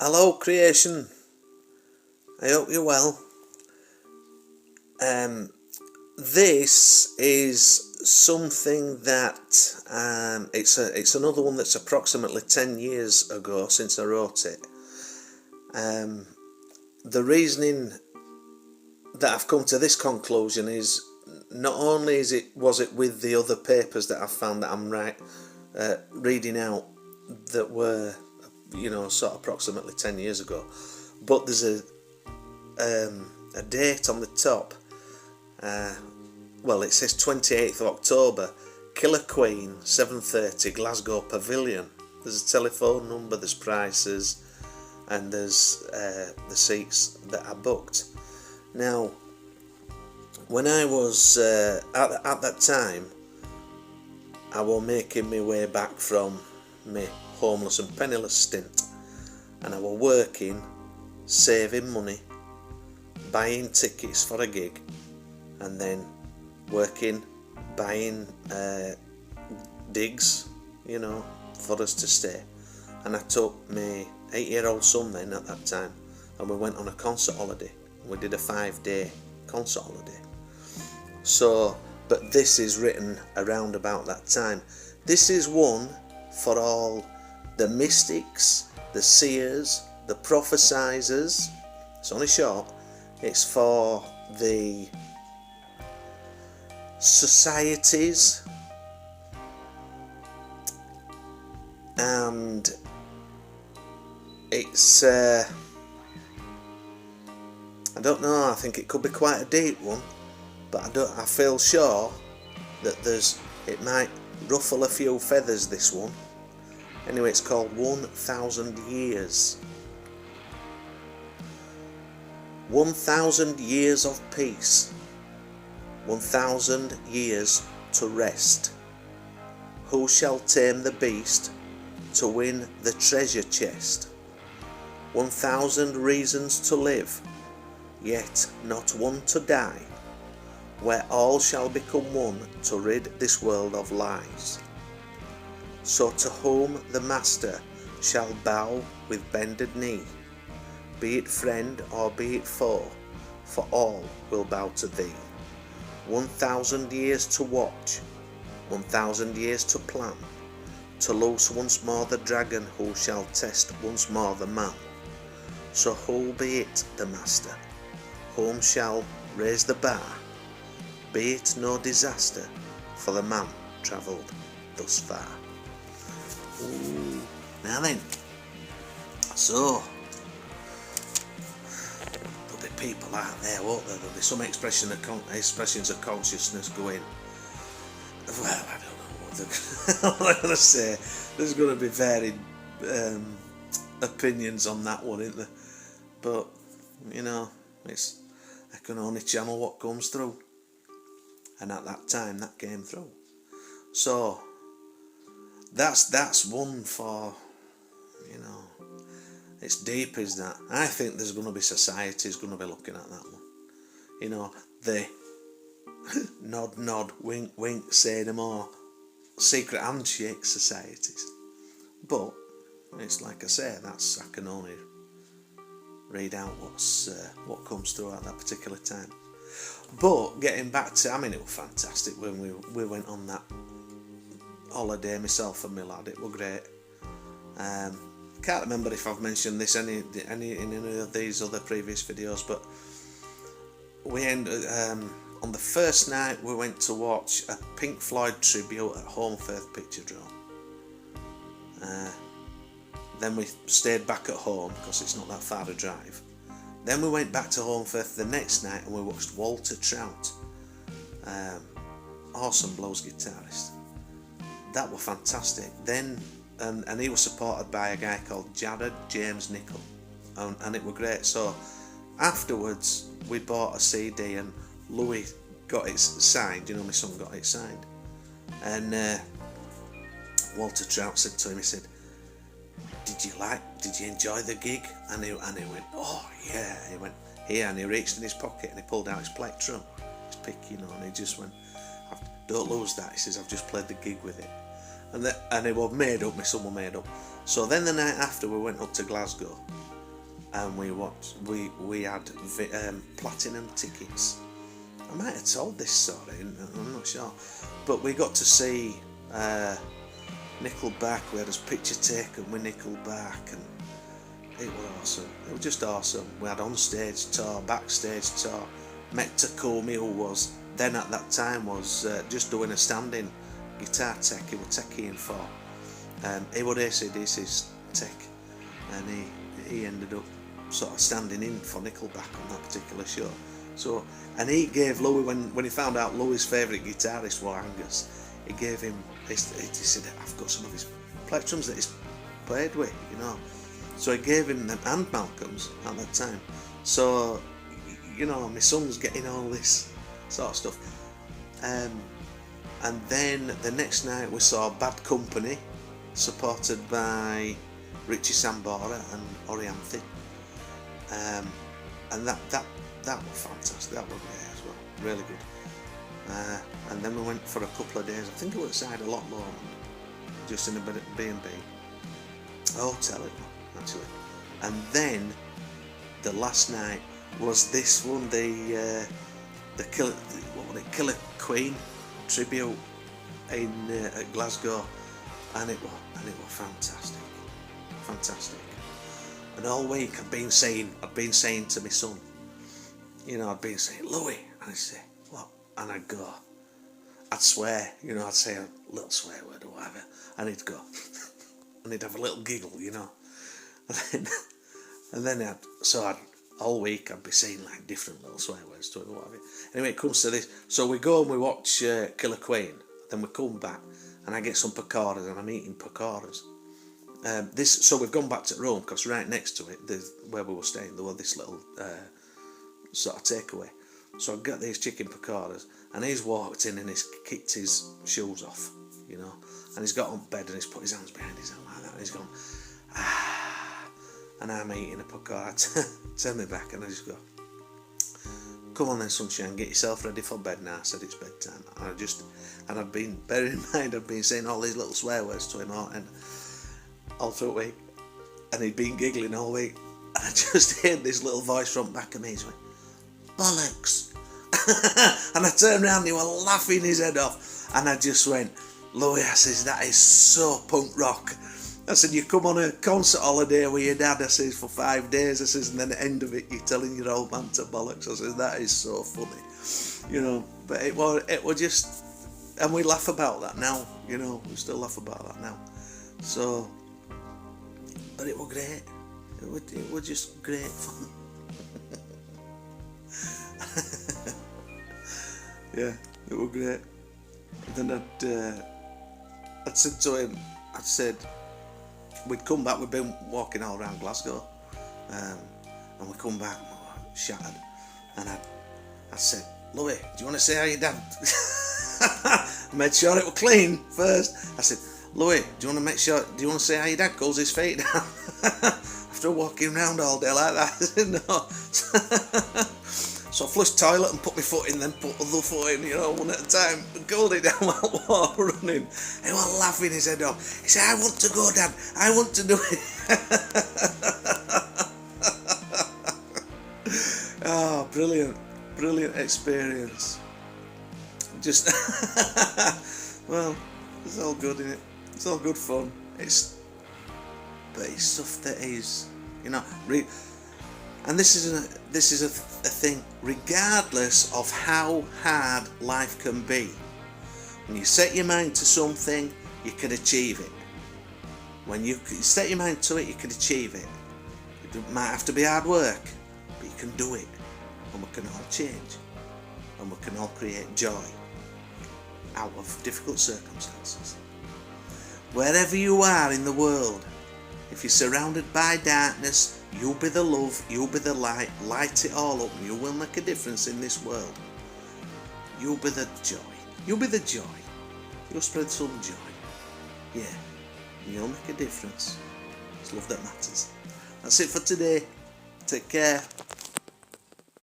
Hello creation, I hope you're well. This is something that it's another one that's approximately 10 years ago since I wrote it. The reasoning that I've come to this conclusion is not only was it with the other papers that I've found that I'm reading out that were sort of approximately 10 years ago, but there's a date on the top. It says 28th of October, Killer Queen, 7:30, Glasgow Pavilion. There's a telephone number, there's prices, and there's the seats that I booked. Now, when I was at that time, I was making my way back from my homeless and penniless stint, and I was working, saving money, buying tickets for a gig, and then working, buying digs, for us to stay. And I took my 8-year-old son then at that time, and we went on a concert holiday. We did a 5-day concert holiday. So, but this is written around about that time. This is one for all the mystics, the seers, the prophesizers. It's only short. It's for the societies, and it's I don't know, I think it could be quite a deep one, but I feel sure that it might ruffle a few feathers, this one. Anyway, it's called 1,000 Years. 1,000 years of peace, 1,000 years to rest. Who shall tame the beast to win the treasure chest? 1,000 reasons to live, yet not one to die, where all shall become one to rid this world of lies. So to whom the master shall bow with bended knee, be it friend or be it foe, for all will bow to thee. 1,000 years to watch, 1,000 years to plan, to loose once more the dragon who shall test once more the man. So who'll be it the master, whom shall raise the bar, be it no disaster for the man travelled thus far. Ooh. Now then, so there'll be people out there, won't there? There'll be some expressions of consciousness going, well, I don't know what I'm going to say. There's going to be varied opinions on that one, isn't there? But I can only channel what comes through, and at that time that came through. So that's one for, it's deep, is that. I think there's going to be societies going to be looking at that one. The nod, wink, say no more, secret handshake societies. But it's like I say, I can only read out what comes through at that particular time. But getting back to, it was fantastic when we went on that holiday, myself and my lad. It was great. Can't remember if I've mentioned this in any of these other previous videos, but we ended on the first night we went to watch a Pink Floyd tribute at Home Firth Picturedrome. Then we stayed back at home because it's not that far to drive. Then we went back to Home Firth the next night and we watched Walter Trout, awesome blues guitarist. That was fantastic. Then and he was supported by a guy called Jared James Nichol, and it was great. So afterwards we bought a CD and Louis got it signed. My son got it signed, and Walter Trout said to him, he said, did you enjoy the gig? And he went, oh yeah. He went here, and he reached in his pocket and he pulled out his plectrum, his pick, and he just went, don't lose that. He says, I've just played the gig with it. And it was made up, my son was made up. So then the night after we went up to Glasgow, and we had platinum tickets. I might have told this story, I'm not sure, but we got to see Nickelback. We had his picture taken with Nickelback, and it was awesome. It was just awesome. We had on-stage tour, backstage tour. Met Takumi, who was then at that time was just doing a standing guitar tech. He was teching for. He was AC/DC's tech, and he ended up sort of standing in for Nickelback on that particular show. So, and he gave Louis, when he found out Louis' favourite guitarist was Angus, he gave him, he said, I've got some of his plectrums that he's played with, you know. So he gave him them, and Malcolm's at that time. So, you know, my son's getting all this sort of stuff. And then the next night we saw Bad Company, supported by Richie Sambora and Orianthe. And that was fantastic. That was great as well, really good. And then we went for a couple of days. I think it was outside a lot more, just in a B&B, a hotel actually. And then the last night was this one, the Killer Queen tribute in at Glasgow, and it was fantastic. And all week I'd been saying to my son, you know, I'd been saying, Louis, and I'd say, what? And I'd go, I'd swear, you know, I'd say a little swear word or whatever, and he'd go, and he'd have a little giggle, you know, and then all week I'd be saying like different little swear words to him or whatever. Anyway, it comes to this, so we go and we watch Killer Queen, then we come back, and I get some pakoras, and I'm eating pakoras. So we've gone back to Rome, because right next to it, where we were staying, there was this little sort of takeaway. So I got these chicken pakoras, and he's walked in and he's kicked his shoes off, you know, and he's got on bed and he's put his hands behind his head like that, and he's gone, and I'm eating a pakora. I turn me back and I just go, come on then, sunshine, get yourself ready for bed now. I said it's bedtime, and I'd been, bear in mind, I'd been saying all these little swear words to him all through the week, and he'd been giggling all week, and I just heard this little voice from back of me. He went, bollocks. And I turned around and he was laughing his head off, and I just went, Louis, I says, that is so punk rock. I said, you come on a concert holiday with your dad, I says, for 5 days, I says, and then at the end of it you're telling your old man to bollocks. I says, that is so funny, you know. But it was just, and we laugh about that now, you know, we still laugh about that now. So, but it was great. It was just great fun. Yeah, it was great. And then I'd said to him, we'd come back, we'd been walking all around Glasgow, and we come back, and we were shattered, and I said, Louis, do you want to say how your dad? I made sure it was clean first. I said, Louis, do you want to say how your dad calls his feet down? After walking around all day like that, I said, no. So I flushed toilet and put my foot in, then put the other foot in, you know, one at a time, and cooled it down while water running. He was laughing his head off. He said, I want to go, Dad, I want to do it. Oh, brilliant experience. Just, well, it's all good, innit? It's all good fun. But it's stuff that is, you know, and this is a thing, regardless of how hard life can be. When you set your mind to something, you can achieve it. When you set your mind to it, you can achieve it. It might have to be hard work, but you can do it. And we can all change. And we can all create joy out of difficult circumstances. Wherever you are in the world, if you're surrounded by darkness, you'll be the love, you'll be the light, light it all up, and you will make a difference in this world. You'll be the joy. You'll be the joy. You'll spread some joy. Yeah, you'll make a difference. It's love that matters. That's it for today. Take care.